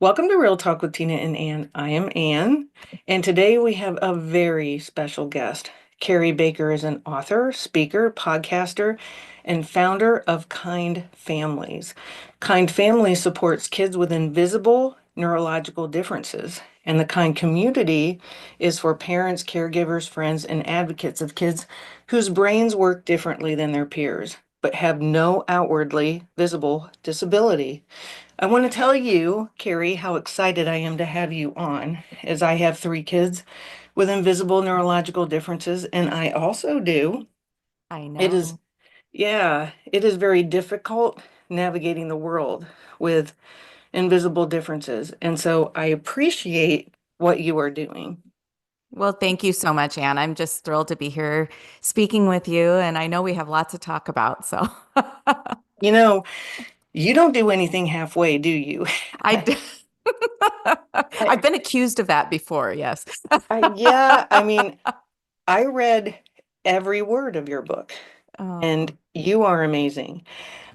Welcome to Real Talk with Tina and Ann. I am Ann, and today we have a very special guest. Kari Baker is an author, speaker, podcaster, and founder of Kind Families. Kind Families supports kids with invisible neurological differences, and the Kind community is for parents, caregivers, friends, and advocates of kids whose brains work differently than their peers, but have no outwardly visible disability. I want to tell you, Carrie, how excited I am to have you on, as I have three kids with invisible neurological differences, and I also do. I It is, know. yeah, it is very difficult navigating the world with invisible differences. And so I appreciate what you are doing. Well, thank you so much, Anne. I'm just thrilled to be here speaking with you, and I know we have lots to talk about. So You know, you don't do anything halfway, do you? I d- I, I've been accused of that before, yes. yeah, I mean, I read every word of your book, and Oh, you are amazing.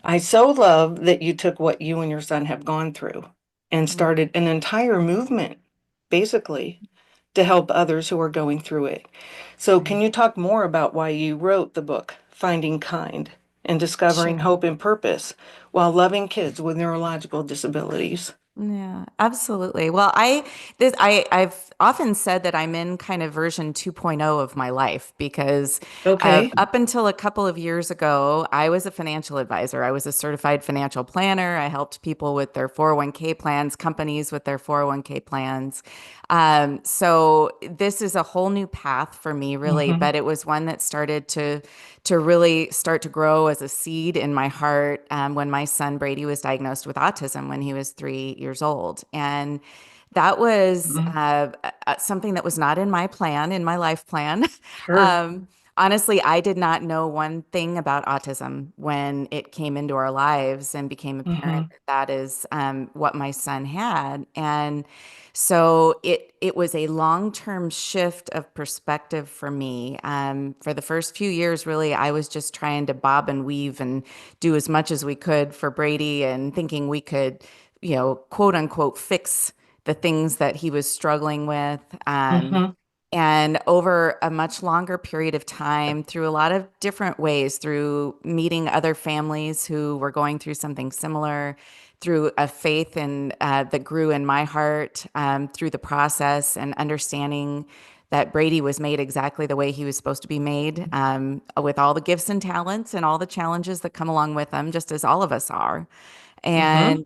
I so love that you took what you and your son have gone through and mm, started an entire movement, basically, to help others who are going through it. So, can right. you talk more about why you wrote the book, Finding Kind, and discovering Sure. hope and purpose while loving kids with neurological disabilities? Yeah, absolutely. Well, I've often said that I'm in kind of version 2.0 of my life because Okay. up until a couple of years ago, I was a financial advisor. I was a certified financial planner. I helped people with their 401k plans, companies with their 401k plans. So this is a whole new path for me, really, Mm-hmm. but it was one that started to really start to grow as a seed in my heart when my son Brady was diagnosed with autism when he was 3 years old. And that was something that was not in my plan, in my life plan. Sure. um, Honestly, I did not know one thing about autism when it came into our lives and became apparent Mm-hmm. that that is what my son had. And so it was a long-term shift of perspective for me. For the first few years, really, I was just trying to bob and weave and do as much as we could for Brady and thinking we could, quote unquote, fix the things that he was struggling with. Mm-hmm. And over a much longer period of time, through a lot of different ways, through meeting other families who were going through something similar, through a faith that grew in my heart through the process, and understanding that Brady was made exactly the way he was supposed to be made, with all the gifts and talents and all the challenges that come along with them, just as all of us are. Mm-hmm.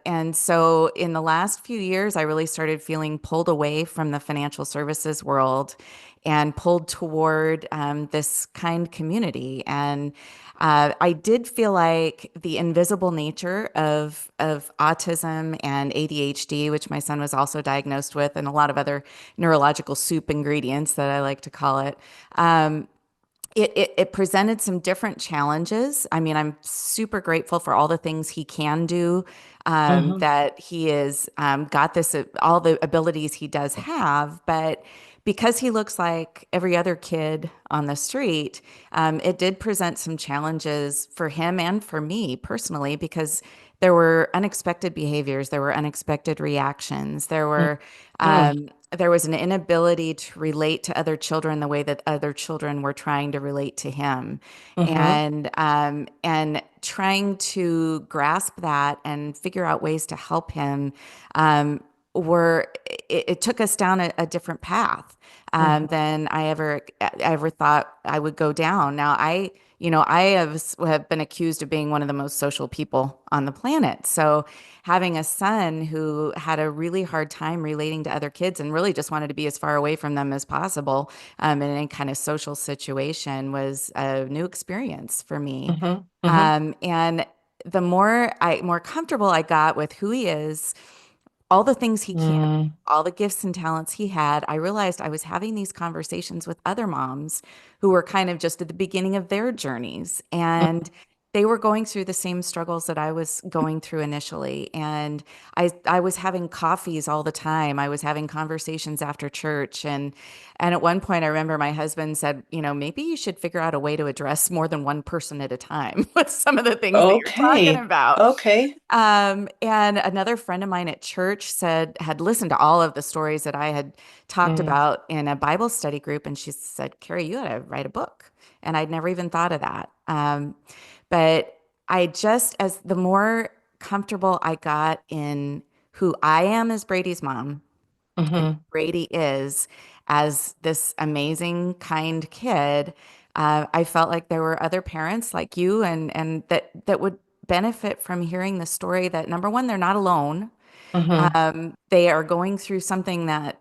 And so in the last few years, I really started feeling pulled away from the financial services world and pulled toward this kind community. And I did feel like the invisible nature of autism and ADHD, which my son was also diagnosed with, and a lot of other neurological soup ingredients that I like to call it. Um, it presented some different challenges. I mean, I'm super grateful for all the things he can do, Mm-hmm. that he is got this all the abilities he does have, but because he looks like every other kid on the street, it did present some challenges for him and for me personally because there were unexpected behaviors, there were unexpected reactions, Mm-hmm. there was an inability to relate to other children the way that other children were trying to relate to him, Mm-hmm. and trying to grasp that and figure out ways to help him. Um, were it took us down a different path than I ever thought I would go down. Now I have been accused of being one of the most social people on the planet. So having a son who had a really hard time relating to other kids and really just wanted to be as far away from them as possible in any kind of social situation was a new experience for me. Mm-hmm. Mm-hmm. And the more comfortable I got with who he is, all the things he can, Mm-hmm. all the gifts and talents he had, I realized I was having these conversations with other moms who were kind of just at the beginning of their journeys. And they were going through the same struggles that I was going through initially. And I was having coffees all the time. I was having conversations after church. And at one point I remember my husband said, maybe you should figure out a way to address more than one person at a time with some of the things that you're talking Okay. about. Okay. And another friend of mine at church had listened to all of the stories that I had talked Mm, about in a Bible study group. And she said, Carrie, you ought to write a book. And I'd never even thought of that. But as the more comfortable I got in who I am as Brady's mom and hmm Brady is as this amazing, kind kid, I felt like there were other parents like you and that would benefit from hearing the story that number one, they're not alone. hmm They are going through something that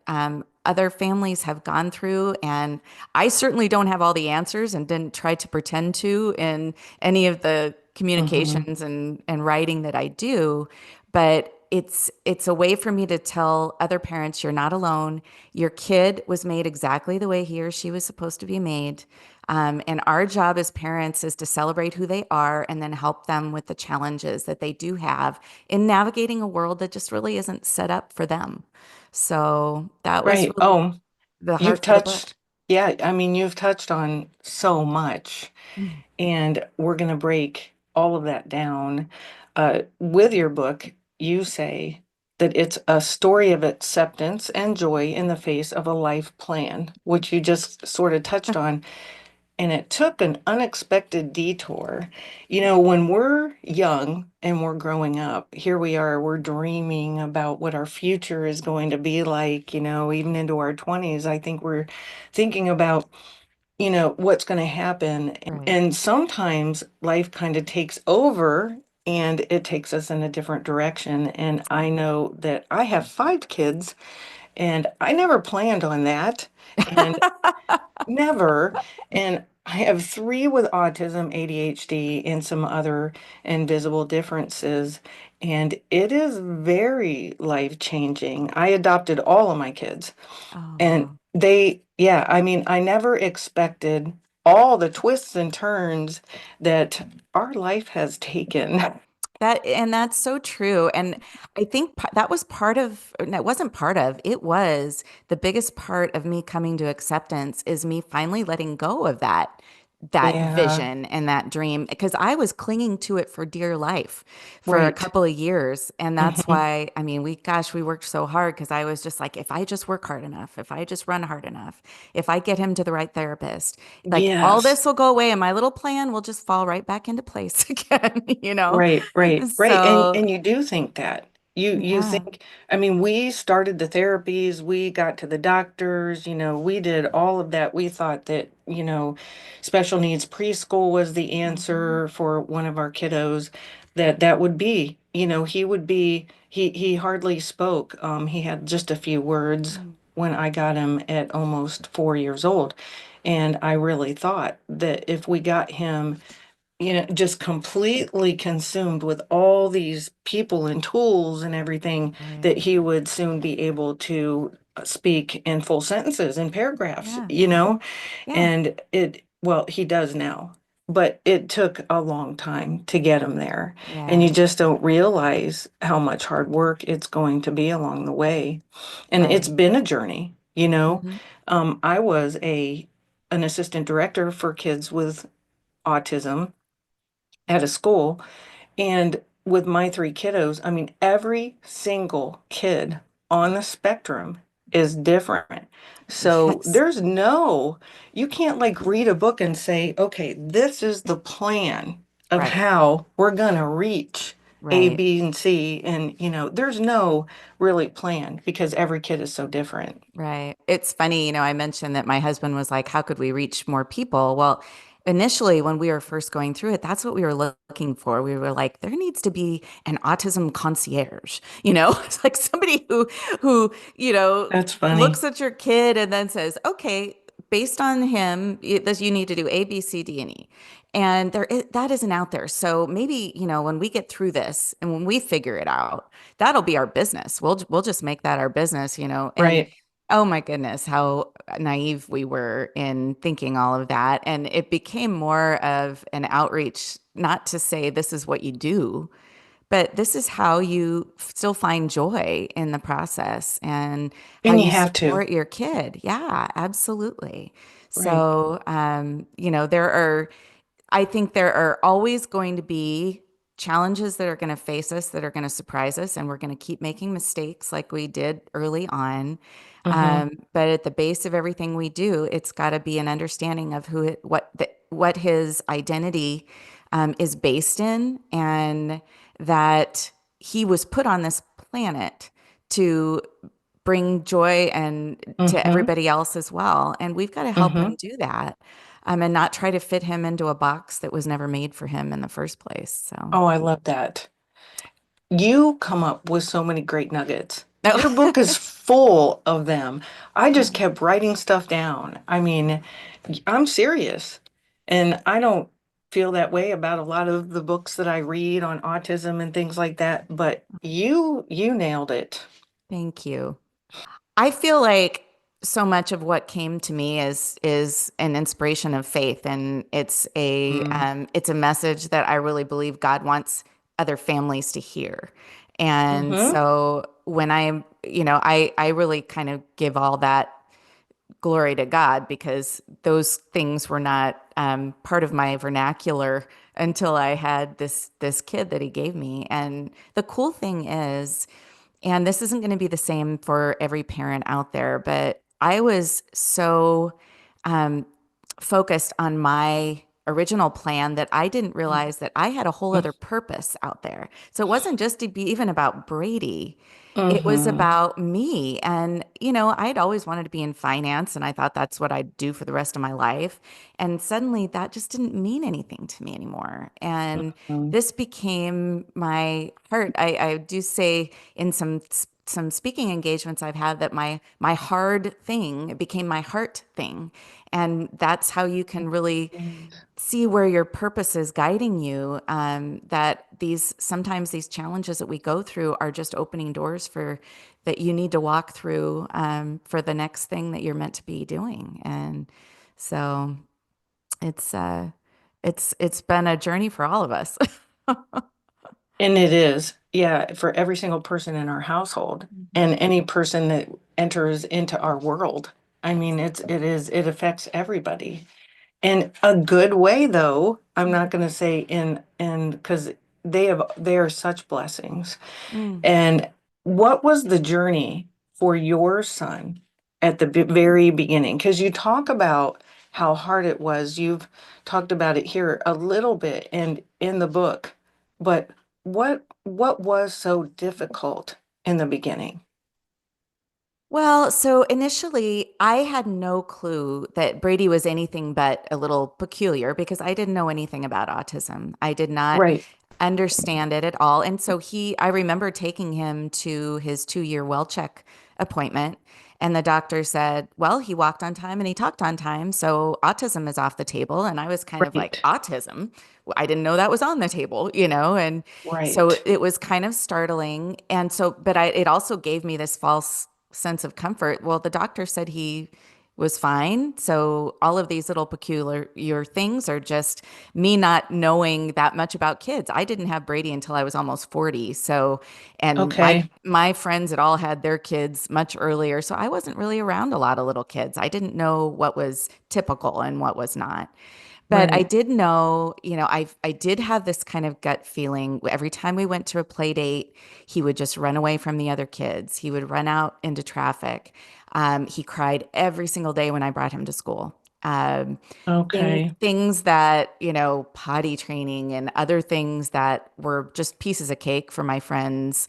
other families have gone through. And I certainly don't have all the answers and didn't try to pretend to in any of the hmm communications and writing that I do. But it's a way for me to tell other parents, you're not alone. Your kid was made exactly the way he or she was supposed to be made. And our job as parents is to celebrate who they are and then help them with the challenges that they do have in navigating a world that just really isn't set up for them. So that was Right. really Oh, the you've heart for the book. touched, yeah, I mean, you've touched on so much, Mm. and we're going to break all of that down. With your book, you say that it's a story of acceptance and joy in the face of a life plan, which you just sort of touched on. And it took an unexpected detour. When we're young and we're growing up, here we are, we're dreaming about what our future is going to be like, even into our 20s. I think we're thinking about, what's going to happen. Right. And sometimes life kind of takes over and it takes us in a different direction. And I know that I have 5 kids and I never planned on that. And never. And I have 3 with autism, ADHD, and some other invisible differences. And it is very life-changing. I adopted all of my kids. Oh, And wow. yeah, I mean, I never expected all the twists and turns that our life has taken. That's so true. And I think that was part of, no, it wasn't part of, it was the biggest part of me coming to acceptance is me finally letting go of that Yeah, vision and that dream because I was clinging to it for dear life for a right. couple of years. And that's hmm why, I mean, we worked so hard because I was just like, if I just work hard enough, if I just run hard enough, if I get him to the right therapist, like all Yes. this will go away and my little plan will just fall right back into place again, you know? Right, right, right. And So, and you do think that. You yeah. think, I mean, we started the therapies, we got to the doctors, we did all of that. We thought that, special needs preschool was the Hmm. answer for one of our kiddos, that would be, he would be he hardly spoke. He had just a few words when I got him at almost 4 years old. And I really thought that if we got him just completely consumed with all these people and tools and everything, Right. that he would soon be able to speak in full sentences and paragraphs, Yeah. Yeah. and well, he does now, but it took a long time to get him there. And you Yeah. just don't realize how much hard work it's going to be along the way. And it's Right. been a journey, Hmm. I was an assistant director for kids with autism at a school. And with my 3 kiddos, I mean, every single kid on the spectrum is different. So Yes. you can't like read a book and say, okay, this is the plan of Right. how we're going to reach A, Right. B, and C. And, there's no really plan because every kid is so different. Right. It's funny, I mentioned that my husband was like, how could we reach more people? Well, initially, when we were first going through it, that's what we were looking for. We were like, there needs to be an autism concierge, It's like somebody who That's funny. looks at your kid and then says, okay, based on him, you need to do A, B, C, D, and E. And that isn't out there. So maybe, when we get through this and when we figure it out, that'll be our business. We'll just make that our business. And Right. Oh my goodness, how naive we were in thinking all of that. And it became more of an outreach, not to say this is what you do, but this is how you still find joy in the process and how And you you have to. support your kid. Yeah, absolutely. Right. So, I think there are always going to be challenges that are going to face us, that are going to surprise us, and we're going to keep making mistakes like we did early on. Mm-hmm. But at the base of everything we do, it's got to be an understanding of what his identity is based in, and that he was put on this planet to bring joy and to Mm-hmm. everybody else as well. And we've got to help Mm-hmm. him do that, and not try to fit him into a box that was never made for him in the first place. So, Oh, I love that. You come up with so many great nuggets. Your no. book is full of them. I just kept writing stuff down. I mean, I'm serious. And I don't feel that way about a lot of the books that I read on autism and things like that, but you nailed it. Thank you. I feel like so much of what came to me is an inspiration of faith, and Mm. it's a message that I really believe God wants other families to hear. And Mm-hmm. so when I really kind of give all that glory to God, because those things were not part of my vernacular until I had this kid that He gave me. And the cool thing is, and this isn't going to be the same for every parent out there, but I was so um, focused on my original plan that I didn't realize that I had a whole other purpose out there. So it wasn't just to be even about Brady. It was Mm-hmm. about me. And, I'd always wanted to be in finance, and I thought that's what I'd do for the rest of my life. And suddenly that just didn't mean anything to me anymore. And this became my heart. I do say in some speaking engagements I've had that my hard thing became my heart thing. And that's how you can really Mm-hmm. see where your purpose is guiding you. That sometimes these challenges that we go through are just opening doors for that you need to walk through for the next thing that you're meant to be doing. And so it's uh it's been a journey for all of us. And it is, yeah, for every single person in our household and any person that enters into our world. I mean, it affects everybody. In a good way, though. I'm not going to say in because they are such blessings. Mm. And what was the journey for your son at the very beginning? Because you talk about how hard it was. You've talked about it here a little bit and in the book, but what was so difficult in the beginning? Well, so initially, I had no clue that Brady was anything but a little peculiar because I didn't know anything about autism. I did not Right. understand it at all. And so I remember taking him to his 2-year well check appointment. And the doctor said, well, he walked on time and he talked on time. So autism is off the table. And I was kind of like, Right. autism? Well, I didn't know that was on the table. And so Right. it was kind of startling. And so, but it also gave me this false sense of comfort. Well, the doctor said he was fine. So all of these little peculiar things are just me not knowing that much about kids. I didn't have Brady until I was almost 40. So, and Okay. my friends had all had their kids much earlier. So I wasn't really around a lot of little kids. I didn't know what was typical and what was not. But I Right. did know, I did have this kind of gut feeling. Every time we went to a play date, he would just run away from the other kids. He would run out into traffic. He cried every single day when I brought him to school. Okay. Things that, potty training and other things that were just pieces of cake for my friends,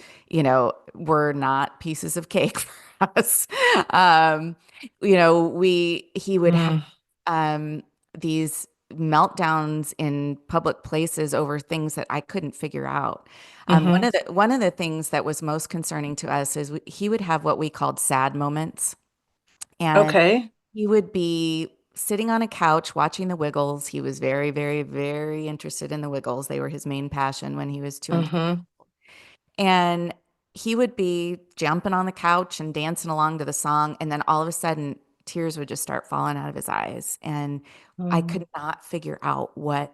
were not pieces of cake for us. Um, he would have Mm. um, these meltdowns in public places over things that I couldn't figure out. One Mm-hmm. of the things that was most concerning to us is he would have what we called sad moments, and Okay. he would be sitting on a couch watching the Wiggles. He was very, very, very interested in the Wiggles. They were his main passion when he was 2 and 3. Mm-hmm. And he would be jumping on the couch and dancing along to the song, and then all of a sudden tears would just start falling out of his eyes, and I Mm, could not figure out what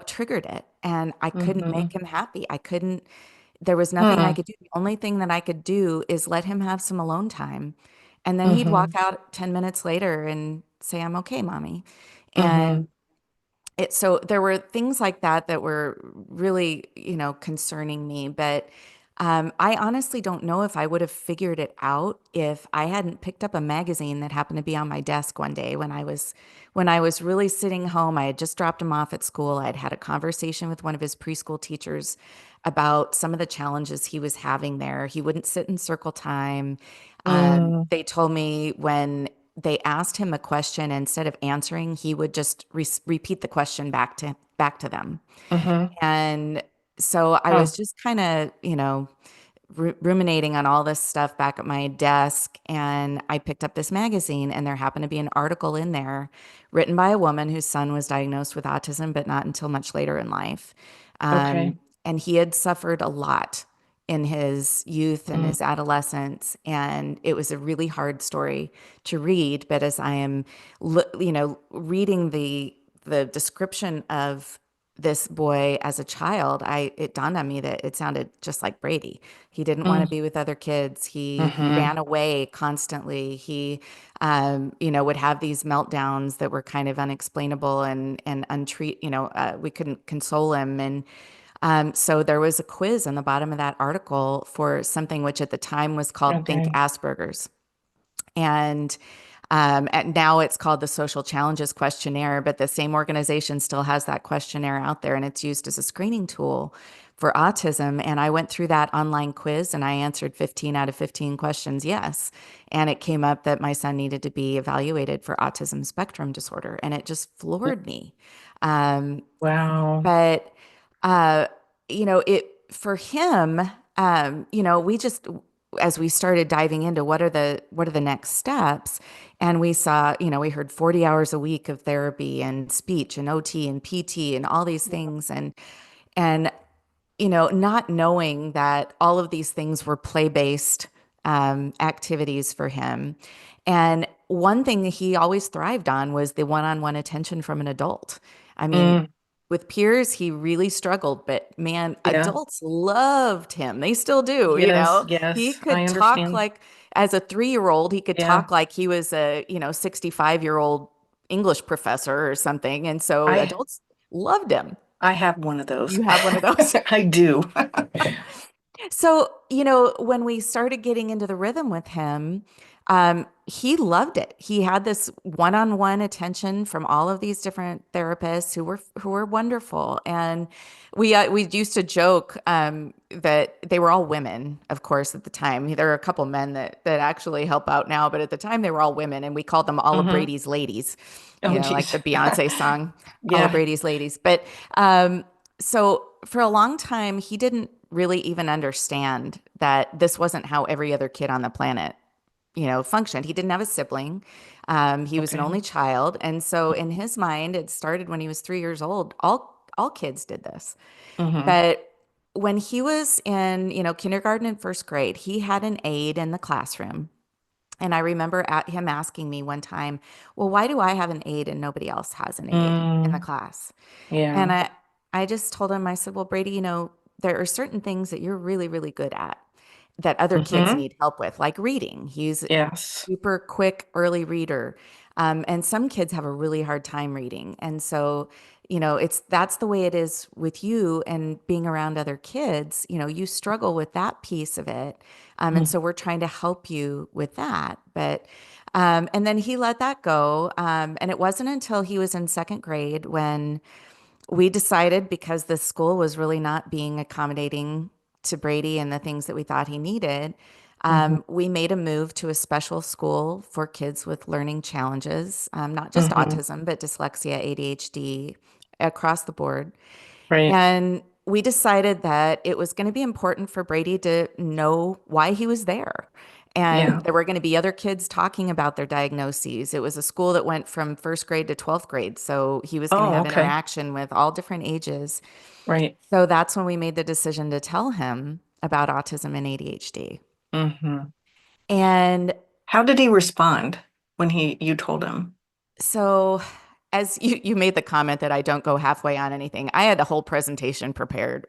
triggered it, and I couldn't make mhm, him happy. I couldn't There was nothing I mm, could do. The only thing that I could do is let him have some alone time, and then he'd walk mhm, out 10 minutes later and say, "I'm okay, mommy." And mhm, so there were things like that that were really, concerning me. But I honestly don't know if I would have figured it out if I hadn't picked up a magazine that happened to be on my desk one day when I was really sitting home. I had just dropped him off at school. I'd had a conversation with one of his preschool teachers about some of the challenges he was having there. He wouldn't sit in circle time. mm, They told me when they asked him a question, instead of answering, he would just repeat the question back to them. mhm. And so I Huh. was just kind of, ruminating on all this stuff back at my desk, and I picked up this magazine, and there happened to be an article in there written by a woman whose son was diagnosed with autism, but not until much later in life. Okay. And he had suffered a lot in his youth and Mm, his adolescence, and it was a really hard story to read. But as I am, reading the description of this boy as a child, it dawned on me that it sounded just like Brady. He didn't want to mm, be with other kids. He mhm. ran away constantly. He would have these meltdowns that were kind of unexplainable and untreat. We couldn't console him. And so there was a quiz on the bottom of that article for something which at the time was called Think Okay. Asperger's. And now it's called the Social Challenges Questionnaire, but the same organization still has that questionnaire out there, and it's used as a screening tool for autism. And I went through that online quiz and I answered 15 out of 15 questions yes. And it came up that my son needed to be evaluated for autism spectrum disorder, and it just floored me. Um, Wow. but it for him, we just as we started diving into what are the next steps, and we saw, we heard 40 hours a week of therapy and speech and OT and PT and all these Yeah. things, and not knowing that all of these things were play-based activities for him. And one thing that he always thrived on was the one-on-one attention from an adult. I mean, Mm, with peers, he really struggled, but man, yeah. adults loved him. They still do, Yes, He yes, I could talk understand. like, as a 3-year-old, he could Yeah. talk like he was a, 65-year-old English professor or something. And so I adults loved him. I have one of those. You have one of those? I do. So, when we started getting into the rhythm with him, he loved it. He had this one-on-one attention from all of these different therapists who were wonderful. And we used to joke that they were all women, of course, at the time. There are a couple men that actually help out now, but at the time they were all women, and we called them all of Hmm. Brady's ladies, Oh, like geez. the Beyonce song, all of Yeah. Brady's ladies. But so for a long time, he didn't really even understand that this wasn't how every other kid on the planet, functioned. He didn't have a sibling. He was an Okay. only child, and so in his mind, it started when he was 3 years old. All kids did this, Hmm. but when he was in, kindergarten and first grade, he had an aide in the classroom. And I remember him asking me one time, "Well, why do I have an aide and nobody else has an aide in the Mm, class?" And yeah. I just told him, I said, "Well, Brady, there are certain things that you're really, really good at that other kids Hmm. need help with, like reading. He's a Yes. super quick, early reader. And some kids have a really hard time reading. And so, that's the way it is with you and being around other kids. You struggle with that piece of it. And Mm, so we're trying to help you with that." But and then he let that go. And it wasn't until he was in second grade when we decided, because the school was really not being accommodating to Brady and the things that we thought he needed, hmm. we made a move to a special school for kids with learning challenges, not just Hmm. autism, but dyslexia, ADHD, across the board. Right. And we decided that it was going to be important for Brady to know why he was there. And Yeah. there were going to be other kids talking about their diagnoses. It was a school that went from first grade to 12th grade. So he was going to Oh, have okay. interaction with all different ages. Right. So that's when we made the decision to tell him. about autism and ADHD. Mm-hmm. And How did he respond when you told him? so, as you made the comment that I don't go halfway on anything, I had a whole presentation prepared.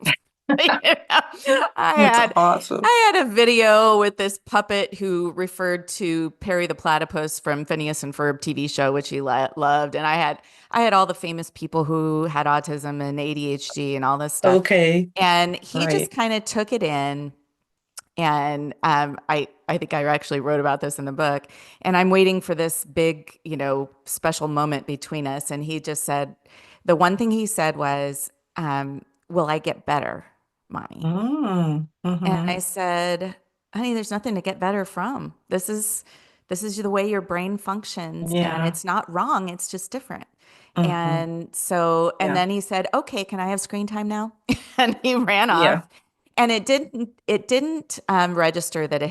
You know, I That's had awesome. I had a video with this puppet who referred to Perry the Platypus from Phineas and Ferb TV show, which he loved, and I had all the famous people who had autism and ADHD and all this stuff, Okay. and he just Right. kind of took it in. And I think I actually wrote about this in the book. And I'm waiting for this big, special moment between us. And he just said, the one thing he said was, "Will I get better, mommy?" Mm, And mm-hmm. I said, "Honey, there's nothing to get better from. This is the way your brain functions, and Yeah. it's not wrong. It's just different." Mm-hmm. And Yeah. then he said, "Okay, can I have screen time now?" And he ran Yeah. off. And it didn't register that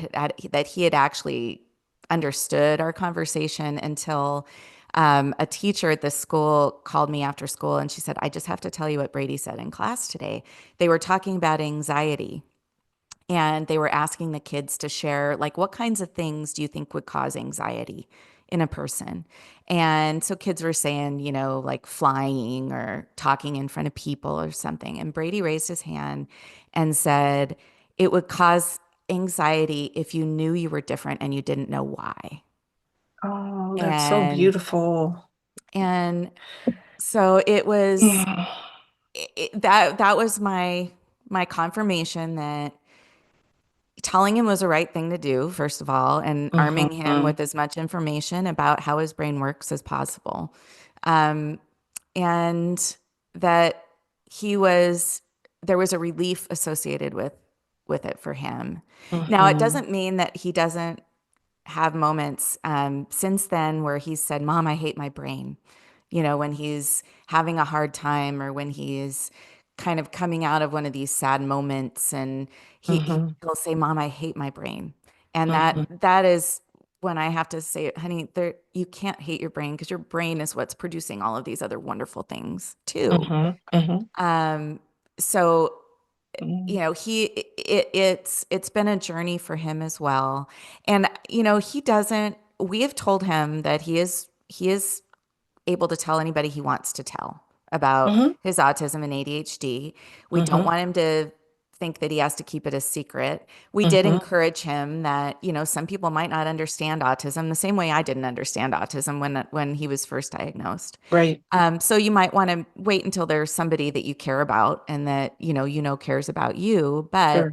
that he had actually understood our conversation until a teacher at the school called me after school and she said, "I just have to tell you what Brady said in class today." They were talking about anxiety and they were asking the kids to share, like, what kinds of things do you think would cause anxiety in a person? And so kids were saying, like flying or talking in front of people or something. And Brady raised his hand and said, "It would cause anxiety if you knew you were different and you didn't know why." Oh, that's so And beautiful. and so it was Yeah. that was my confirmation that telling him was the right thing to do, first of all, and arming him Mm-hmm. with as much information about how his brain works as possible. Um, and that he was, there was a relief associated with it for him. Now, it Mm-hmm. doesn't mean that he doesn't have moments since then where he said, "Mom, I hate my brain." When he's having a hard time or when he is kind of coming out of one of these sad moments and Mm-hmm. he'll say, "Mom, I hate my brain." And that Mm-hmm. that is when I have to say, "Honey, you can't hate your brain because your brain is what's producing all of these other wonderful things too." Mm-hmm. Mm-hmm. Um, so Mm-hmm. it's been a journey for him as well. And he doesn't we have told him that he is able to tell anybody he wants to tell about Mm-hmm. his autism and ADHD. We don't Mm-hmm. want him to think that he has to keep it a secret. We did Mm-hmm. encourage him that, some people might not understand autism the same way I didn't understand autism when he was first diagnosed. Right. So you might want to wait until there's somebody that you care about and that cares about you, but Sure.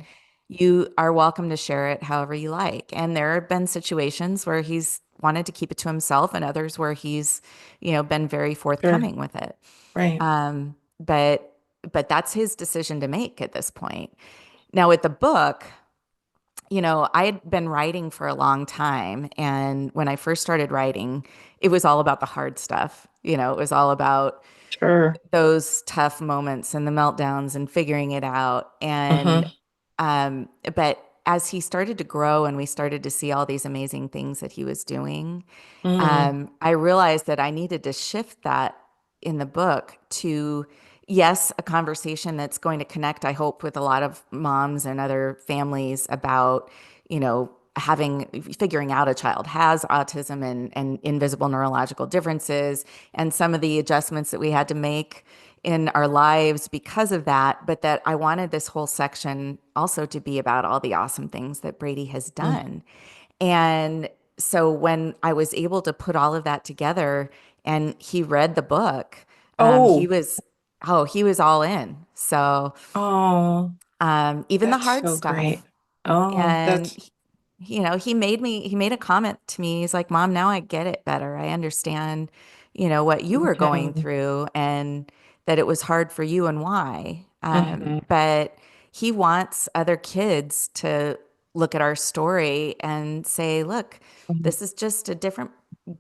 you are welcome to share it however you like. And there have been situations where he's wanted to keep it to himself and others where he's, been very Sure. forthcoming with it. Right. But that's his decision to make at this point. Now with the book, I had been writing for a long time. And when I first started writing, it was all about the hard stuff. It was all about Sure. those tough moments and the meltdowns and figuring it out. And Mm-hmm. but as he started to grow and we started to see all these amazing things that he was doing, Mm-hmm. I realized that I needed to shift that in the book to, yes, a conversation that's going to connect, I hope, with a lot of moms and other families about, figuring out a child has autism and invisible neurological differences and some of the adjustments that we had to make in our lives because of that, but that I wanted this whole section also to be about all the awesome things that Brady has done. And so when I was able to put all of that together and he read the book, he Oh, was, oh, he was all in. So oh, even the that's hard so great. stuff. Oh, And that's he made a comment to me. He's like, "Mom, now I get it better. I understand, what you were going okay. through and that it was hard for you and why." Mm-hmm. But he wants other kids to look at our story and say, "Look, this is just a different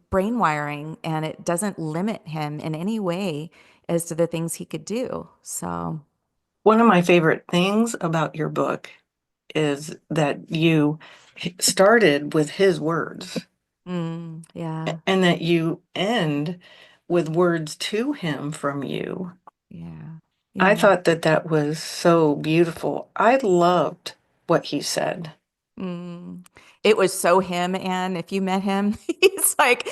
brain wiring and it doesn't limit him in any way as to the things he could do." So, One of my favorite things about your book is that you started with his words yeah, and that you end with words to him from you. yeah, I yeah. thought that that was so beautiful. I loved what he said. Mm. It was so him, and if you met him, he's like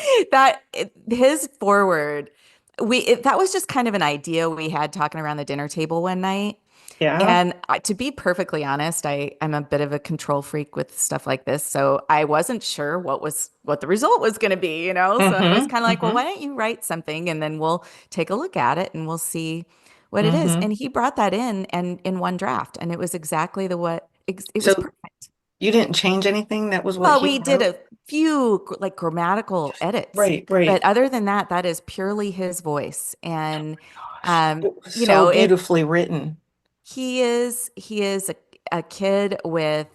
his forward. That was just kind of an idea we had talking around the dinner table one night. Yeah. And to be perfectly honest, I'm a bit of a control freak with stuff like this, so I wasn't sure what the result was going to be, you know? So I was Mm-hmm. kind of like, well, Mm-hmm. why don't you write something and then we'll take a look at it and we'll see what it is. Mm-hmm. And he brought that in and in one draft, and it was exactly it was So perfect. you didn't change anything? That was what Well, he we did wrote? a few like grammatical edits, Right, but right. other than that, that is purely his voice. And Gosh, it was you so know, it beautifully written. he is a kid with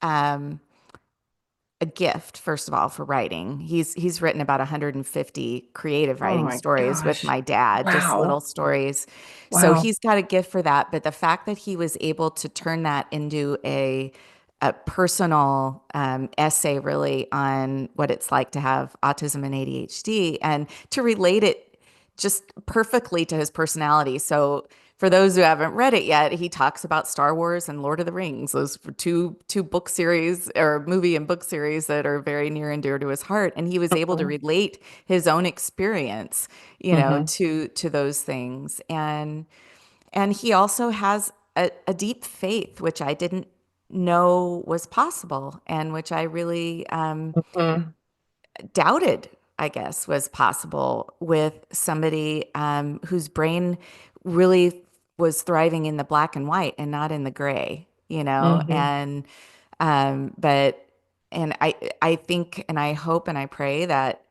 um a gift, first of all, for writing. He's written about 150 creative Oh writing my stories with gosh. my dad, just little Wow. stories. So Wow. he's got a gift for that. But the fact that he was able to turn that into a personal essay, really, on what it's like to have autism and ADHD, and to relate it just perfectly to his personality. So for those who haven't read it yet, he talks about Star Wars and Lord of the Rings, those two book series or movie and book series that are very near and dear to his heart. And he was able to Mhm. relate his own experience, Mhm. to those things. And he also has a deep faith, which I didn't know was possible, and which I really Mhm. doubted, I guess, was possible with somebody whose brain really was thriving in the black and white and not in the gray, you know? Mhm. But and I think and I hope and I pray that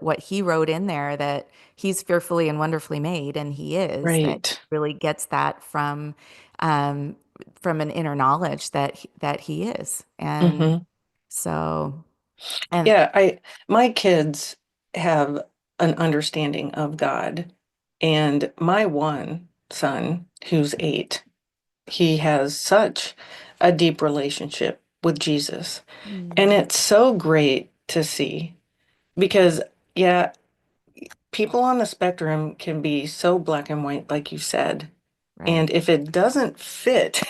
what he wrote in there, that he's fearfully and wonderfully made, and he is, that Right. really gets that um, from an inner knowledge that he is. And Mhm. so and Yeah, my kids have an understanding of God, and my one son, who's 8, he has such a deep relationship with Jesus. And mm, it's so great to see because, yeah, people on the spectrum can be so black and white, like you said. And right. if it doesn't fit,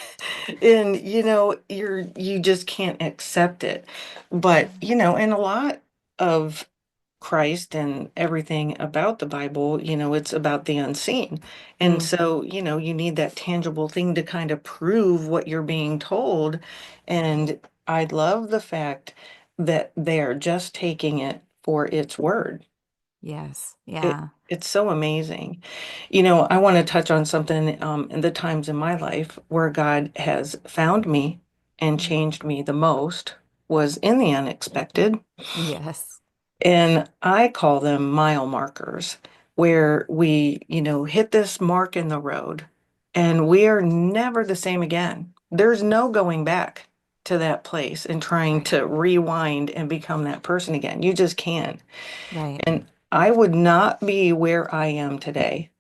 and you just can't accept it. But, and a lot of Christ and everything about the Bible, it's about the unseen. And Mm, so, you need that tangible thing to kind of prove what you're being told. And I love the fact that they are just taking it for its word. yes. It Yeah. it's so amazing. I want to touch on something in the times in my life where God has found me and Mm, changed me the most was in the unexpected. yes. And I call them mile markers, where we, hit this mark in the road and we are never the same again. There's no going back to that place and trying Right. to rewind and become that person again. You just can't. Right. And I would not be where I am today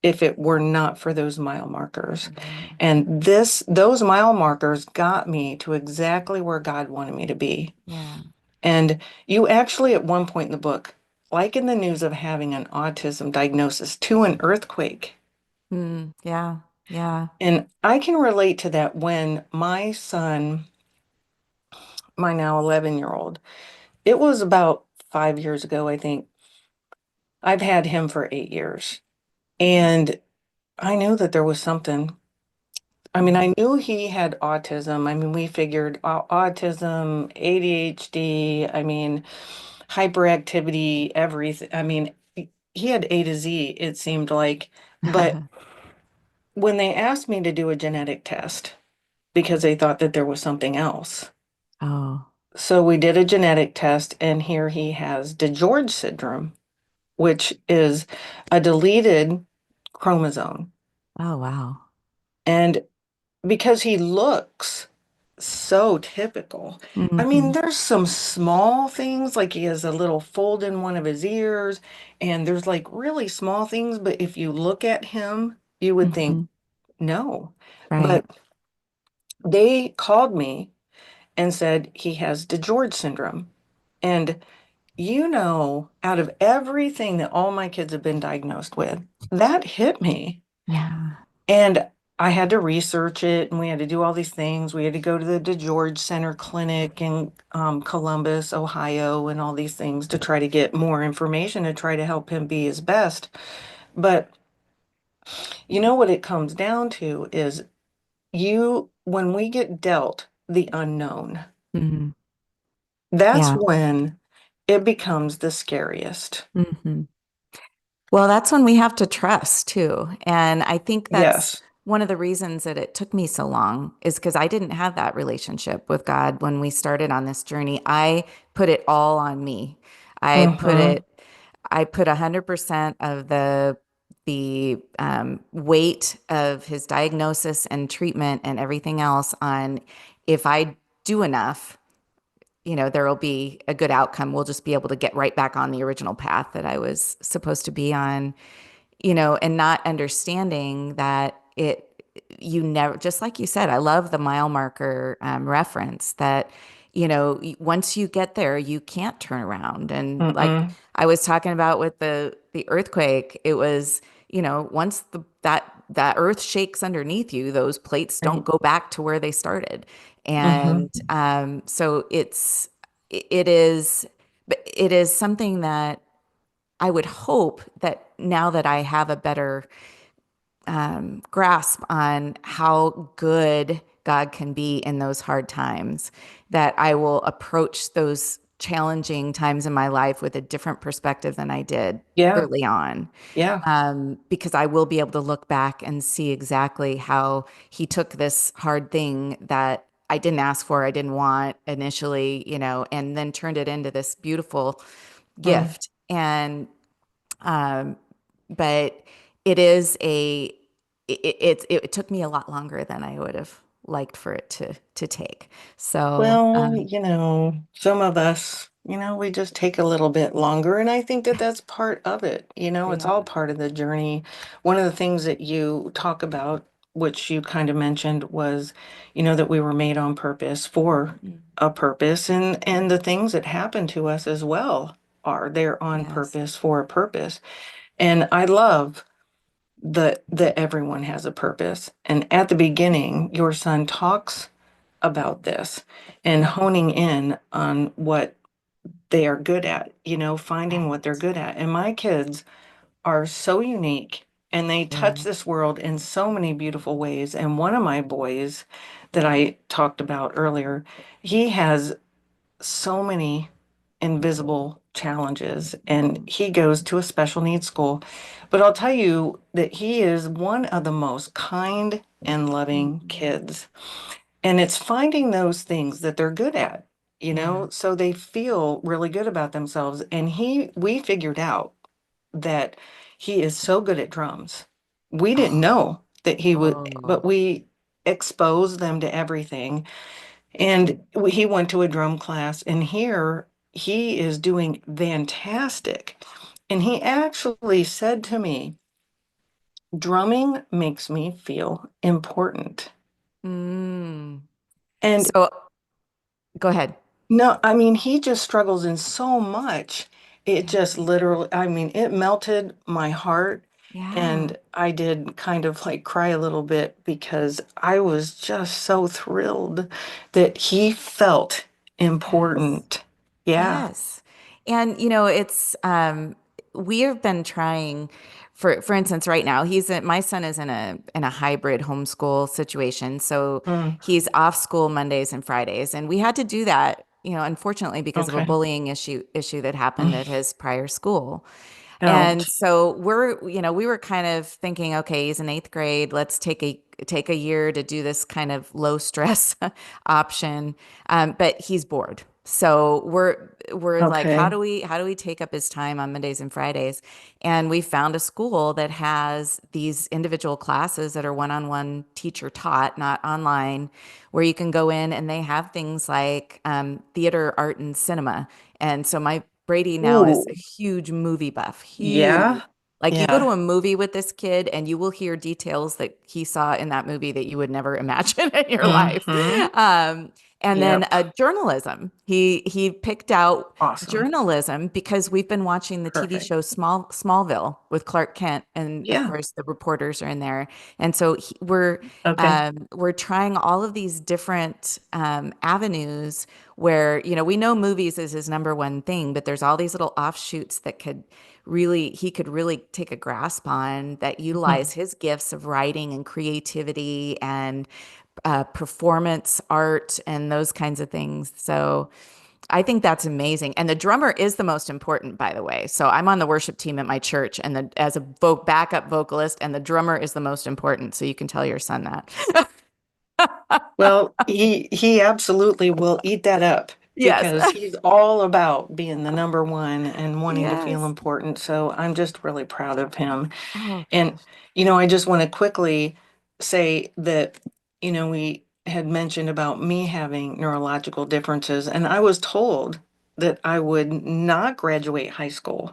if it were not for those mile markers. Yeah. And those mile markers got me to exactly where God wanted me to be. Yeah. And you actually, at one point in the book, like in the news of having an autism diagnosis to an earthquake. Mm, yeah. Yeah. And I can relate to that when my son, my now 11-year-old, it was about 5 years ago, I think. I've had him for 8 years. And I knew that there was something. I mean, Mm, I knew he had autism. I mean, we figured autism, ADHD, I mean, hyperactivity, everything. I mean, he had A to Z, it seemed like. But when they asked me to do a genetic test because they thought that there was something else. oh. So we did a genetic test, and here he has DiGeorge syndrome, which is a deleted chromosome. Oh, wow. And because he looks so typical. I mean, Hmm. there's some small things, like he has a little fold in one of his ears, and there's like really small things, but if you look at him, you would think, Hmm. no. Right. But they called me and said he has DiGeorge syndrome. And out of everything that all my kids have been diagnosed with, that hit me. Yeah. And I had to research it and we had to do all these things. We had to go to the DeGeorge Center Clinic in Columbus, Ohio, and all these things to try to get more information to try to help him be his best. But you know what it comes down to is when we get dealt the unknown, Hmm. that's Yeah. when it becomes the scariest. Hmm. Well, that's when we have to trust too. And I think that's Yes. one of the reasons that it took me so long is because I didn't have that relationship with God when we started on this journey. I put it all on me. I put Mm-hmm. it, I put 100% of the weight of his diagnosis and treatment and everything else on if I do enough, there will be a good outcome. We'll just be able to get right back on the original path that I was supposed to be on, and not understanding that you never, just like you said, I love the mile marker reference that, once you get there, you can't turn around. And like Mm-mm. I was talking about with the earthquake, it was, once that earth shakes underneath you, those plates don't Right. go back to where they started. And Mm-hmm. so it is something that I would hope that now that I have a better grasp on how good God can be in those hard times, that I will approach those challenging times in my life with a different perspective than I did Yeah. early on. Yeah. Because I will be able to look back and see exactly how he took this hard thing that I didn't ask for, I didn't want initially, and then turned it into this beautiful Mm. gift. And um, but it is a it took me a lot longer than I would have liked for it to take. So Well, some of us, we just take a little bit longer, and I think that that's part of it. It's yeah. all part of the journey. One of the things that you talk about, which you kind of mentioned, was, that we were made on purpose for Mm. a purpose, and the things that happen to us as well are they're on Yes. purpose for a purpose. And I love that everyone has a purpose. And at the beginning, your son talks about this and honing in on what they are good at, finding what they're Right. good at. And my kids are so unique and they touch Yeah. this world in so many beautiful ways. And one of my boys that I talked about earlier, he has so many invisible challenges and he goes to a special needs school. But I'll tell you that he is one of the most kind and loving Mhm. kids. And it's finding those things that they're good at, Yeah. so they feel really good about themselves. And we figured out that he is so good at drums. We didn't Oh. know that he would, but Oh. we exposed them to everything. And he went to a drum class, and here he is doing fantastic. And he actually said to me, drumming makes me feel important. Mm. And So go ahead. no, I mean, he just struggles in so much. It Yeah. just literally, I mean, it melted my heart. Yeah. And I did kind of like cry a little bit because I was just so thrilled that he felt Yes. important. Yeah. Yes. And it's we have been trying for instance right now my son is in a hybrid homeschool situation. So Mm, he's off school Mondays and Fridays and we had to do that, unfortunately because of a okay. bullying issue that happened Mm, at his prior school. And ouch. so we were kind of thinking, okay, he's in eighth grade. Let's take a year to do this kind of low stress option. But he's bored. So we're like, how Okay. do we take up his time on Mondays and Fridays? And we found a school that has these individual classes that are one-on-one teacher taught, not online, where you can go in and they have things like theater, art, and cinema. And so my Brady now is Ooh, a huge movie buff, huge. yeah. Like you go to Yeah. a movie with this kid and you will hear details that he saw in that movie that you would never imagine in your life. Mm-hmm. Um, and then Yep. journalism. He picked out Awesome. journalism because we've been watching the TV Perfect. show Smallville with Clark Kent, and of Yeah. course the reporters are in there. And so Okay. we're trying all of these different avenues where, we know movies is his number one thing, but there's all these little offshoots that he could really take a grasp on that utilize Mhm. his gifts of writing and creativity and performance art and those kinds of things. So I think that's amazing. And the drummer is the most important, by the way. So I'm on the worship team at my church, and as a backup vocalist, and the drummer is the most important. So you can tell your son that. Well, he absolutely will eat that up Yes. because he's all about being the number one and wanting to feel Yes. important. So I'm just really proud of him. Oh And, gosh. I just want to quickly say that, we had mentioned about me having neurological differences, and I was told that I would not graduate high school.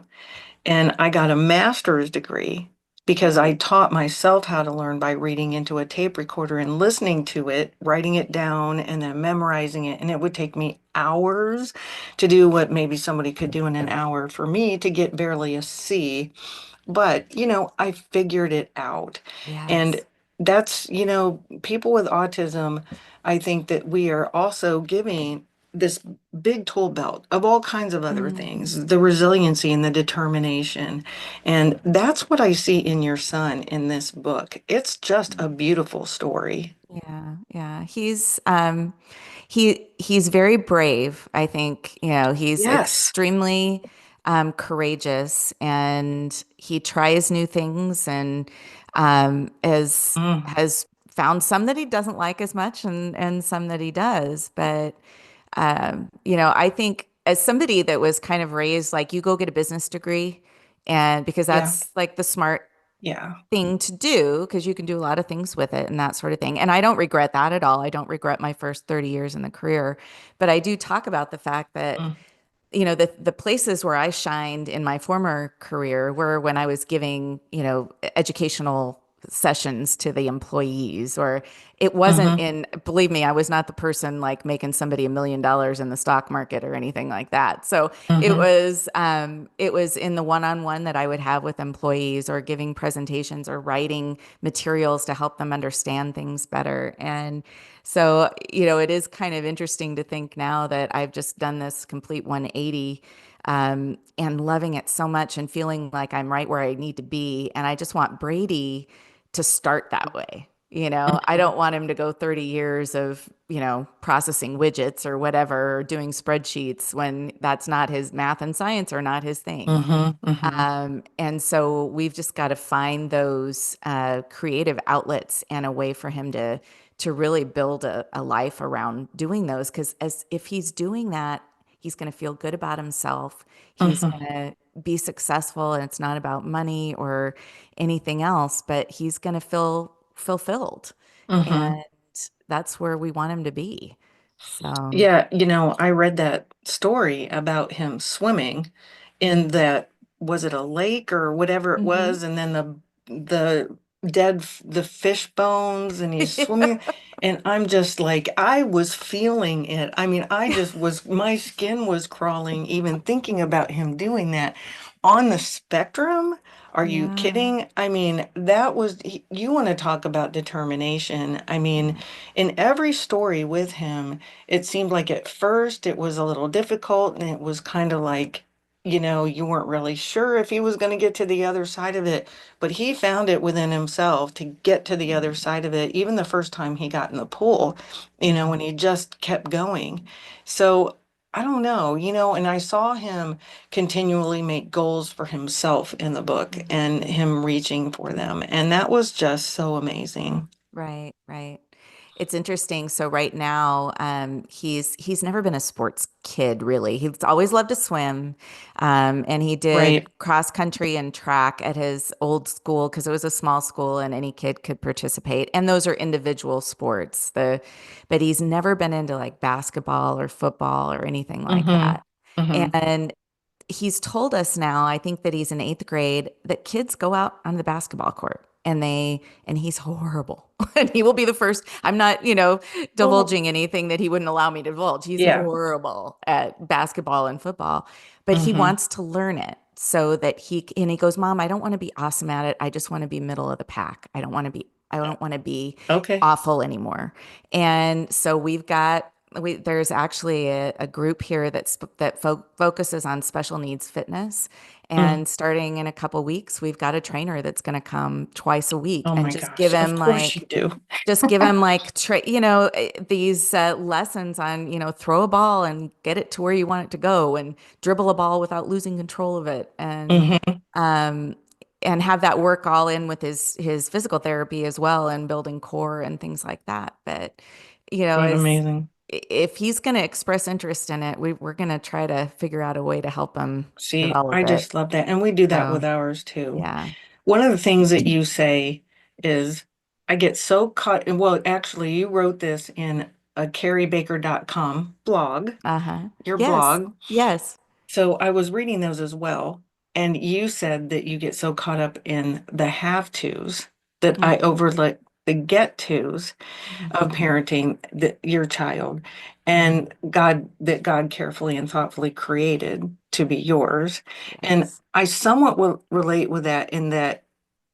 And I got a master's degree because I taught myself how to learn by reading into a tape recorder and listening to it, writing it down, and then memorizing it. And it would take me hours to do what maybe somebody could do in an hour for me to get barely a C. But, I figured it out. And Yes. that's, people with autism, I think that we are also giving this big tool belt of all kinds of other Mm. things, the resiliency and the determination. And that's what I see in your son in this book. It's just a beautiful story. Yeah, yeah. He's very brave. I think, he's Yes. extremely courageous, and he tries new things, and Mm, has found some that he doesn't like as much, and some that he does. But I think as somebody that was kind of raised like you go get a business degree, and because yeah. that's like the smart Yeah. thing to do because you can do a lot of things with it and that sort of thing. And I don't regret that at all. I don't regret my first 30 years in the career, but I do talk about the fact that Mm, the places where I shined in my former career were when I was giving, educational sessions to the employees, or it wasn't hmm in, believe me, I was not the person like making somebody $1 million in the stock market or anything like that. So hmm it was in the one-on-one that I would have with employees, or giving presentations or writing materials to help them understand things better. And so, it is kind of interesting to think now that I've just done this complete 180, and loving it so much and feeling like I'm right where I need to be. And I just want Brady to start that way. I don't want him to go 30 years of, processing widgets or whatever, or doing spreadsheets when that's not his math and science are not his thing. hmm hmm And so we've just got to find those creative outlets and a way for him to really build a life around doing those. Because as if he's doing that, he's going to feel good about himself. He's hmm going to be successful, and it's not about money or anything else, but he's going to feel fulfilled, hmm and that's where we want him to be. So, Yeah, I read that story about him swimming in that, was it a lake or whatever it mhm. was, and then the the fish bones, and he's swimming, and I'm just like, I was feeling it. I mean, my skin was crawling even thinking about him doing that on the spectrum. Are you Yeah. kidding? I mean, you want to talk about determination. I mean, Yeah. in every story with him, it seemed like at first it was a little difficult, and it was kind of like, you weren't really sure if he was going to get to the other side of it, but he found it within himself to get to the other side of it, even the first time he got in the pool, Yeah. when he just kept going. So I don't know, and I saw him continually make goals for himself in the book and Mhm. him reaching for them. And that was just so amazing. Right, right. It's interesting. So right now, he's never been a sports kid really. He's always loved to swim, and he did Right. cross country and track at his old school because it was a small school and any kid could participate. And those are individual sports. But he's never been into like basketball or football or anything like Mm-hmm. that. Mm-hmm. And he's told us now, I think that he's in eighth grade, that kids go out on the basketball court and he's horrible. And he will be the first. I'm not, Well, divulging anything that he wouldn't allow me to divulge. He's yeah. horrible at basketball and football, but he Hmm. wants to learn it so that and he goes, Mom, I don't want to be awesome at it. I just want to be middle of the pack. I don't want to be Okay. awful anymore. And so there's actually a group here that focuses on special needs fitness. Mm. And starting in a couple weeks, we've got a trainer that's going to come twice a week Oh and my gosh. Of course you do. just give him these lessons on, throw a ball and get it to where you want it to go and dribble a ball without losing control of it. Hmm. Um, and have that work all in with his physical therapy as well and building core and things like that. But, What as amazing. if he's going to express interest in it, we're going to try to figure out a way to help him See, develop I it. just love that. And we do that with So, ours too. yeah. One of the things that you say is, I get so caught, and well, actually, you wrote this in a karibaker.com blog, Uh-huh. your Yes. blog. Yes. So I was reading those as well. And you said that you get so caught up in the have tos that I Mhm. overlook the get tos of Mhm. parenting your child, Mhm. and God carefully and thoughtfully created to be yours. And Yes. I somewhat will relate with that in that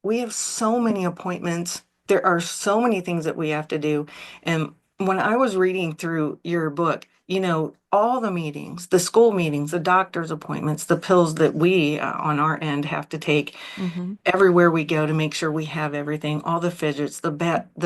we have so many appointments. There are so many things that we have to do. And when I was reading through your book, all the meetings, the school meetings, the doctor's appointments, the pills that we on our end have to take Hmm. everywhere we go to make sure we have everything, all the fidgets, the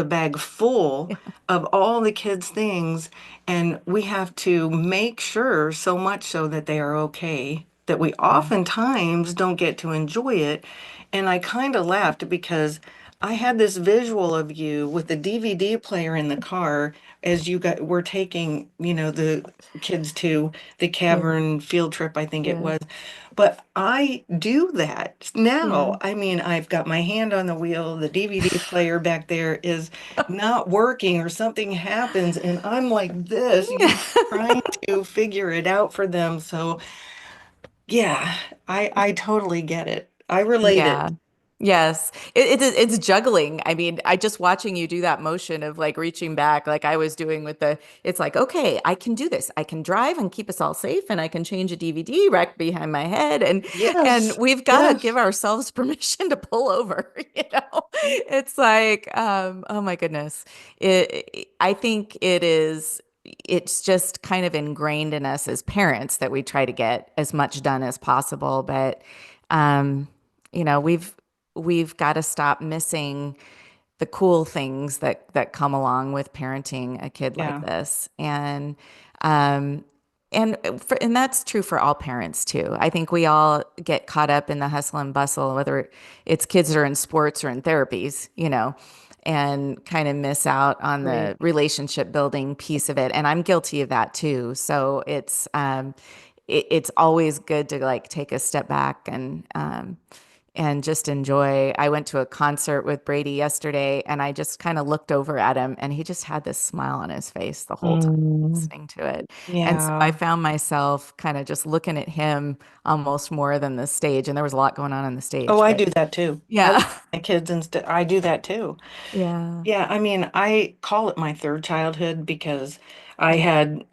bag full of all the kids' things, and we have to make sure so much so that they are okay that we Yeah. oftentimes don't get to enjoy it. And I kind of laughed because I had this visual of you with the DVD player in the car as you were taking, the kids to the Yeah. cavern field trip, I think it Yeah. was. But I do that now. Yeah. I mean, I've got my hand on the wheel, the DVD player back there is not working, or something happens, and I'm like this, trying to figure it out for them. So, yeah, I totally get it. I relate Yeah. it. Yes. It's juggling. I mean, I just watching you do that motion of like reaching back, like I was doing it's like, okay, I can do this. I can drive and keep us all safe and I can change a DVD rack behind my head. And Yes, we've got to give yes. ourselves permission to pull over. It's like, oh my goodness. I think it's just kind of ingrained in us as parents that we try to get as much done as possible. But, um, you know, we've got to stop missing the cool things that come along with parenting a kid like Yeah, this. Um and that's true for all parents too. I think we all get caught up in the hustle and bustle, whether it's kids that are in sports or in therapies, and kind of miss out on great. the relationship building piece of it. And I'm guilty of that too. So it's always good to like take a step back and just enjoy. I went to a concert with Brady yesterday and I just kind of looked over at him and he just had this smile on his face the whole time Mm, listening to it. And so I yeah. found myself kind of just looking at him almost more than the stage. And there was a lot going on the Oh, stage, I but do that too. I look yeah. at my kids instead. I do that too. Yeah. Yeah, I mean, I call it my third childhood because I Yeah. had,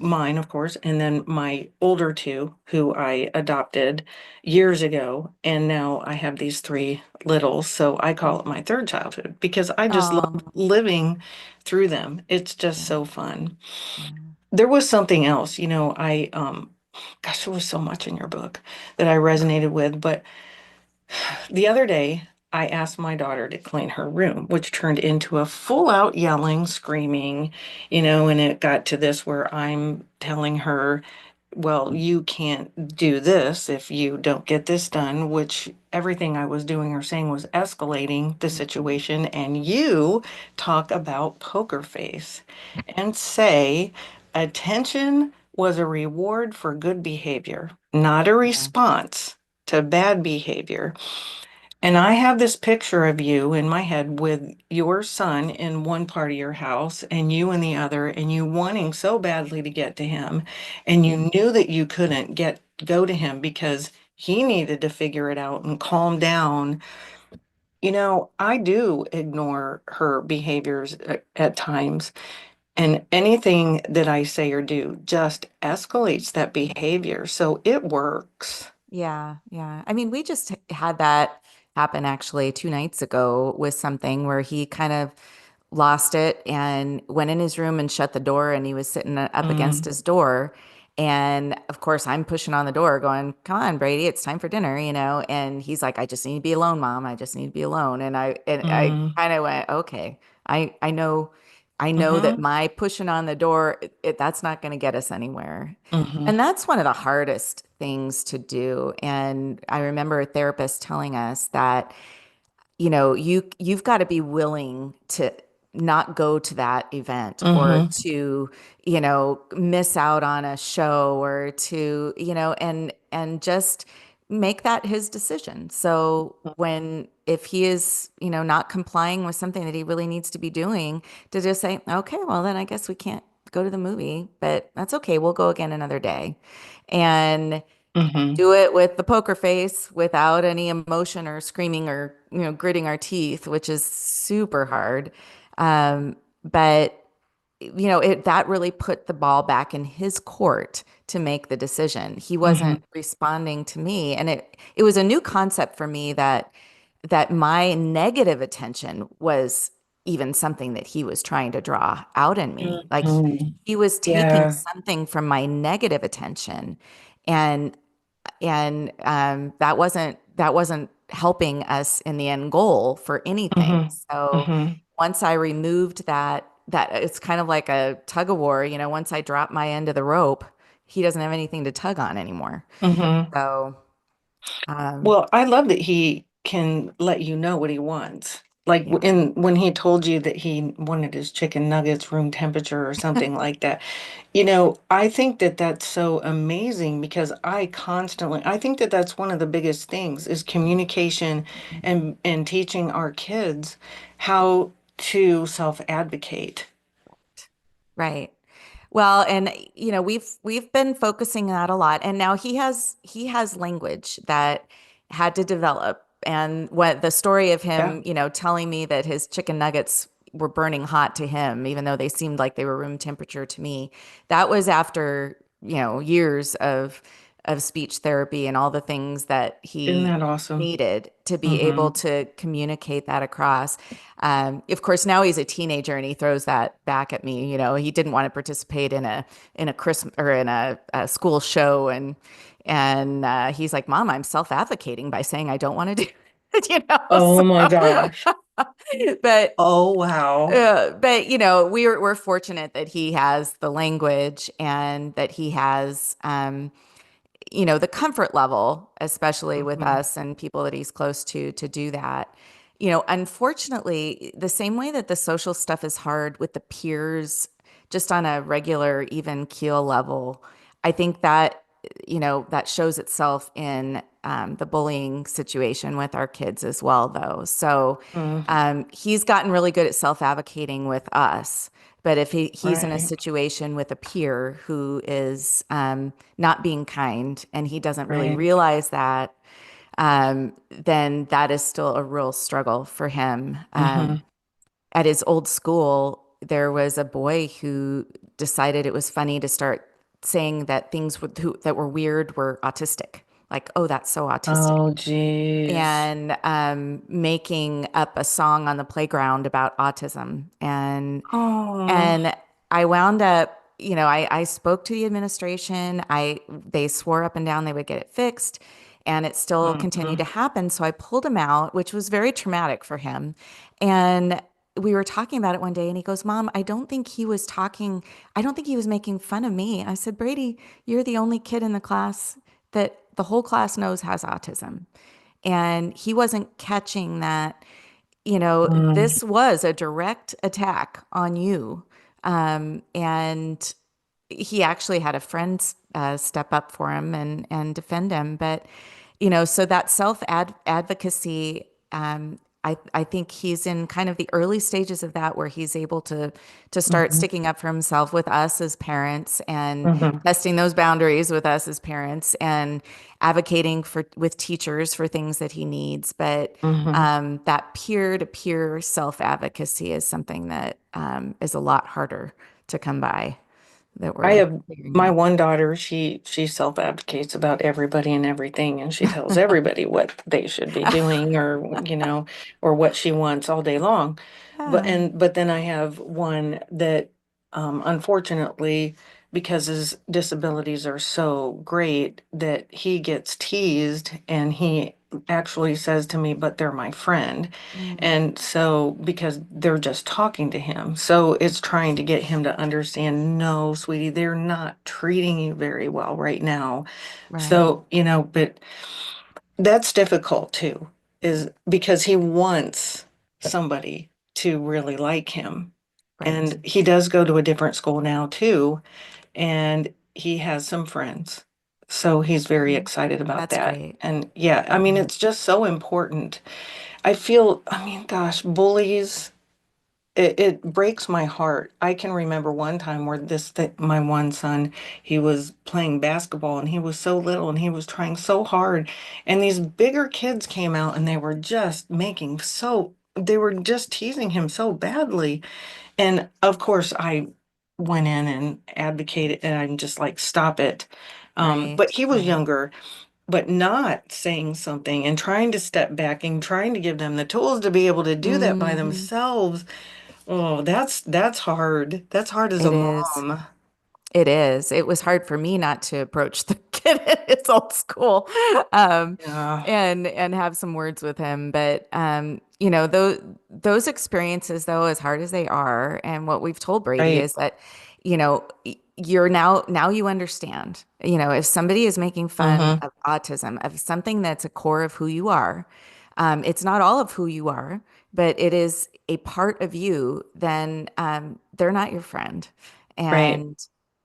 mine, of course, and then my older two who I adopted years ago. And now I have these three littles. So I call it my third childhood because I just love Oh, living through them. It's just yeah. so fun. Yeah. There was something else, gosh, there was so much in your book that I resonated with, but the other day, I asked my daughter to clean her room, which turned into a full out yelling, screaming, and it got to this where I'm telling her, well, you can't do this if you don't get this done, which everything I was doing or saying was escalating the Mhm. situation. And you talk about poker face and say attention was a reward for good behavior, not a Yeah. response to bad behavior. And I have this picture of you in my head with your son in one part of your house and you in the other, and you wanting so badly to get to him, and you Mhm. knew that you couldn't get go to him because he needed to figure it out and calm down. I do ignore her behaviors at times, and anything that I say or do just escalates that behavior. So it works. Yeah, yeah. I mean, we just had that happen actually 2 nights ago with something where he kind of lost it and went in his room and shut the door, and he was sitting up against Mm, his door. And of course, I'm pushing on the door going, "Come on, Brady, it's time for dinner, you know." And he's like, "I just need to be alone, Mom. I just need to be alone." And I mm, kind of went, "Okay. I know that mm-hmm, my pushing on the door, that's not going to get us anywhere." mm-hmm, And that's one of the hardest things to do. And I remember a therapist telling us that, you've got to be willing to not go to that event or mm-hmm, to, miss out on a show or to, and just make that his decision. So if he is, not complying with something that he really needs to be doing, to just say, okay, well, then I guess we can't go to the movie, but that's okay. We'll go again another day. And mm-hmm, do it with the poker face without any emotion or screaming or, gritting our teeth, which is super hard. But that really put the ball back in his court to make the decision. He mm-hmm, wasn't responding to me, and it was a new concept for me that my negative attention was even something that he was trying to draw out in me. Like mm-hmm. he was taking Yeah. something from my negative attention, and that wasn't helping us in the end goal for anything. Mm-hmm, So mm-hmm, once I removed that it's kind of like a tug of war, once I drop my end of the rope, he doesn't have anything to tug on anymore. mm-hmm. So um Well, I love that he can let you know what he wants. Like yeah. when he told you that he wanted his chicken nuggets room temperature or something like that. I think that that's so amazing because I think that that's one of the biggest things is communication and teaching our kids how to self-advocate. Right. Well, and we've been focusing on that a lot, and now he has language that had to develop. And what the story of Yeah. him, telling me that his chicken nuggets were burning hot to him, even though they seemed like they were room temperature to me, that was after, years of speech therapy and all the things that Isn't he that awesome? needed to be able Mm-hmm. to communicate that across. Of course, now he's a teenager and he throws that back at me. He didn't want to participate in a Christmas or in a school show, and he's like, "Mom, I'm self-advocating by saying I don't want to do it." Oh So, my gosh. but Oh wow. we're fortunate that he has the language and that he has the comfort level, especially with Mm-hmm. us and people that he's close to do that. Unfortunately, the same way that the social stuff is hard with the peers, just on a regular, even keel level, I think that shows itself in the bullying situation with our kids as well, though. So Mm, he's gotten really good at self-advocating with us. But if he's in a right, situation with a peer who is not being kind and he doesn't really right. realize that, then that is still a real struggle for him. Mm-hmm. At his old school, there was a boy who decided it was funny to start saying that that were weird were autistic. Like, oh, that's so autistic. Oh, geez. And making up a song on the playground about autism. And Oh, and I wound up, I spoke to the administration. They swore up and down they would get it fixed, and it still continued mm-hmm. to happen. So I pulled him out, which was very traumatic for him. And we were talking about it one day, and he goes, "Mom, I don't think he was talking. I don't think he was making fun of me." I said, "Brady, you're the only kid in the class that the whole class knows has autism." And he wasn't catching that Mm, this was a direct attack on you. And he actually had a friend step up for him and defend him. But, so that self advocacy I think he's in kind of the early stages of that where he's able to start Mhm. sticking up for himself with us as parents and Mhm. testing those boundaries with us as parents and advocating for with teachers for things that he needs. But Mhm. that peer-to-peer self-advocacy is something that is a lot harder to come by that I we're have figuring my out. one daughter, she self-advocates about everybody and everything, and she tells everybody what they should be doing or, or what she wants all day long. Yeah. But then I have one that unfortunately, because his disabilities are so great, that he gets teased and he actually says to me, but they're my friend. Mm, And so, because they're just talking to him, so it's trying to get him to understand, no, sweetie, they're not treating you very well right now. right, So, but that's difficult too, is because he wants somebody to really like him. right. And he does go to a different school now too, and he has some friends. So he's very Mm, excited about that's that. great. And yeah, I mean, Yeah. it's just so important. I mean, gosh, bullies, it breaks my heart. I can remember one time where my one son, he was playing basketball and he was so little and he was trying so hard. And these bigger kids came out and they were just teasing him so badly. And of course, I went in and advocated and I'm just like, stop it. But Right, he was right. younger, but not saying something and trying to step back and trying to give them the tools to be able to do that by Hmm. themselves. Oh, that's hard. That's hard as a It is. mom. It is. It was hard for me not to approach the kid at his old school, um, Yeah, and have some words with him. But those experiences, though, as hard as they are, and what we've told Brady right, is that, you're now you understand. If somebody is making fun mm-hmm, of autism, of something that's a core of who you are, it's not all of who you are, but it is a part of you. Then they're not your friend, right. and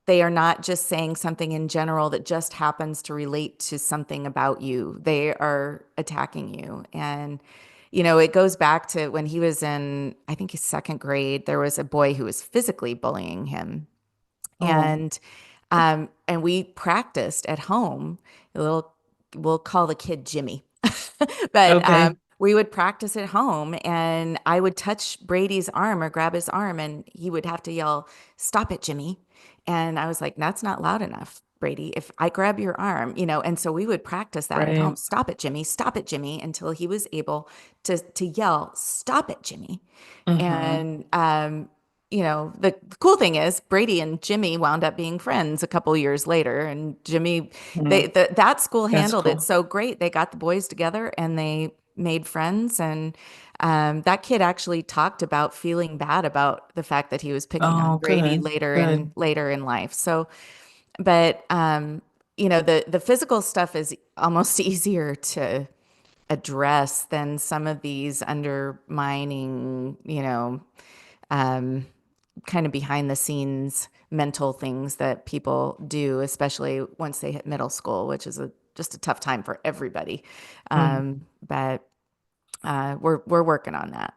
they are not just saying something in general that just happens to relate to something about you. They are attacking you. And, it goes back to when he was in, I think, his second grade, there was a boy who was physically bullying him. Oh, And we practiced at home. A little, we'll call the kid Jimmy. But okay, we would practice at home, and I would touch Brady's arm or grab his arm, and he would have to yell, "Stop it, Jimmy." And I was like, "That's not loud enough, Brady. If I grab your arm, and so we would practice that at home. right. Stop it, Jimmy, until he was able to yell, "Stop it, Jimmy." Mm-hmm. And the cool thing is Brady and Jimmy wound up being friends a couple years later. And Jimmy, Mm, that school that's handled it cool. so great. They got the boys together and they made friends. And that kid actually talked about feeling bad about the fact that he was picking on Oh, Brady good, good. later in life. So, but the physical stuff is almost easier to address than some of these undermining, um, kind of behind the scenes mental things that people do, especially once they hit middle school, which is just a tough time for everybody. Mm. But we're working on that.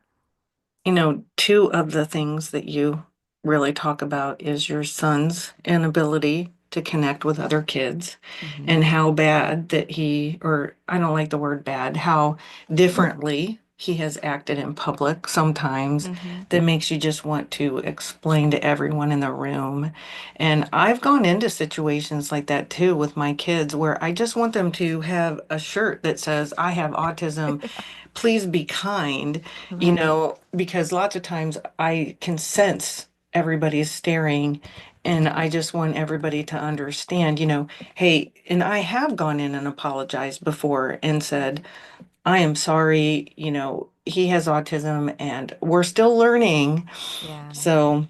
Two of the things that you really talk about is your son's inability to connect with other kids Hmm. and how bad that or I don't like the word bad, how differently he has acted in public sometimes Hmm. that makes you just want to explain to everyone in the room. And I've gone into situations like that too with my kids where I just want them to have a shirt that says, I have autism. Please be kind, Right. because lots of times I can sense everybody's staring and I just want everybody to understand, hey, and I have gone in and apologized before and said, Right. I am sorry, he has autism and we're still learning. Yeah. So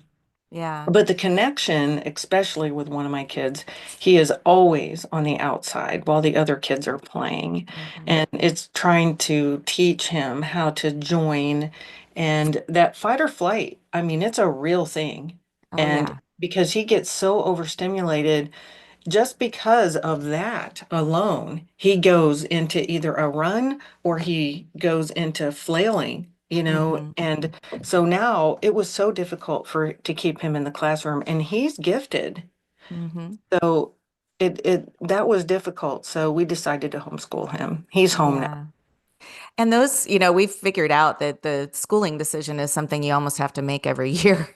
Yeah. but the connection, especially with one of my kids, he is always on the outside while the other kids are playing. Hmm. And it's trying to teach him how to join. And that fight or flight, I mean, it's a real thing. Oh And yeah. because he gets so overstimulated, just because of that alone, he goes into either a run or he goes into flailing, Hmm. and so now it was so difficult for to keep him in the classroom, and he's gifted. Hmm. So it that was difficult. So we decided to homeschool him. He's home now. Yeah. And those, we've figured out that the schooling decision is something you almost have to make every year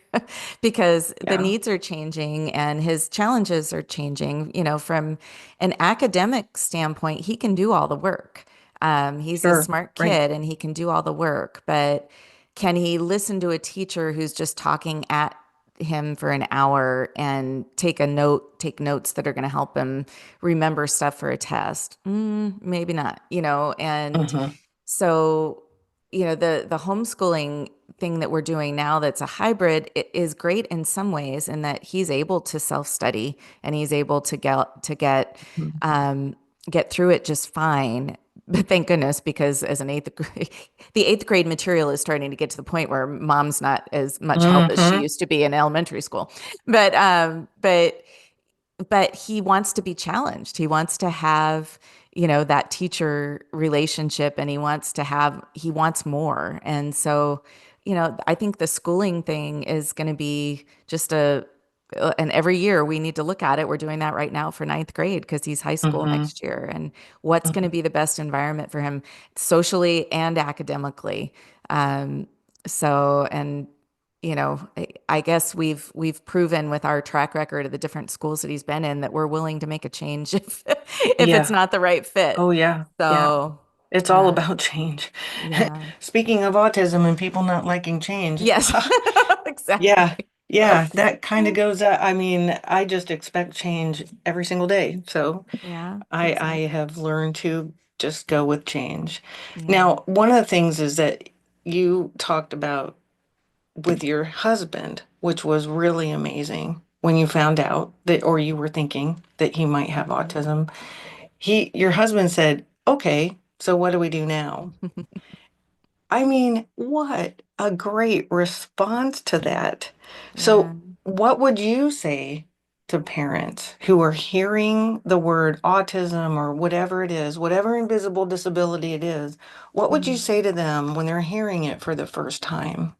because the Yeah, needs are changing and his challenges are changing. From an academic standpoint, he can do all the work. He's a sure. smart Right. kid and he can do all the work, but can he listen to a teacher who's just talking at him for an hour and take notes that are going to help him remember stuff for a test? Maybe not, and Hmm. so, the homeschooling thing that we're doing now that's a hybrid is great in some ways in that he's able to self-study and he's able to um, get through it just fine. But thank goodness, because as an eighth grade, the eighth grade material is starting to get to the point where mom's not as much help as she Hmm. used to be in elementary school. But but he wants to be challenged. He wants to have, that teacher relationship and he wants more. And so, I think the schooling thing is going to be just and every year we need to look at it. We're doing that right now for ninth grade because he's high school Hmm. next year. And what's going to be the best environment for him socially and academically. Um, and I guess we've proven with our track record of the different schools that he's been in that we're willing to make a change if it's Yeah. not the right fit. Oh, yeah. Yeah. So, It's all uh, about change. yeah. Speaking of autism and people not liking change, Yes. yeah, Exactly. yeah, that kind of goes. I mean, I just expect change every single day. So Yeah, I exactly. have learned to just go with change. Yeah. Now, one of the things is that you talked about with your husband, which was really amazing when you found out that, or you were thinking that he might have Mhm. autism. Your husband said, "Okay, so what do we do now?" I mean, what a great response to that. Yeah. So, what would you say to parents who are hearing the word autism or whatever it is, whatever invisible disability it is? What would you Mhm. say to them when they're hearing it for the first time?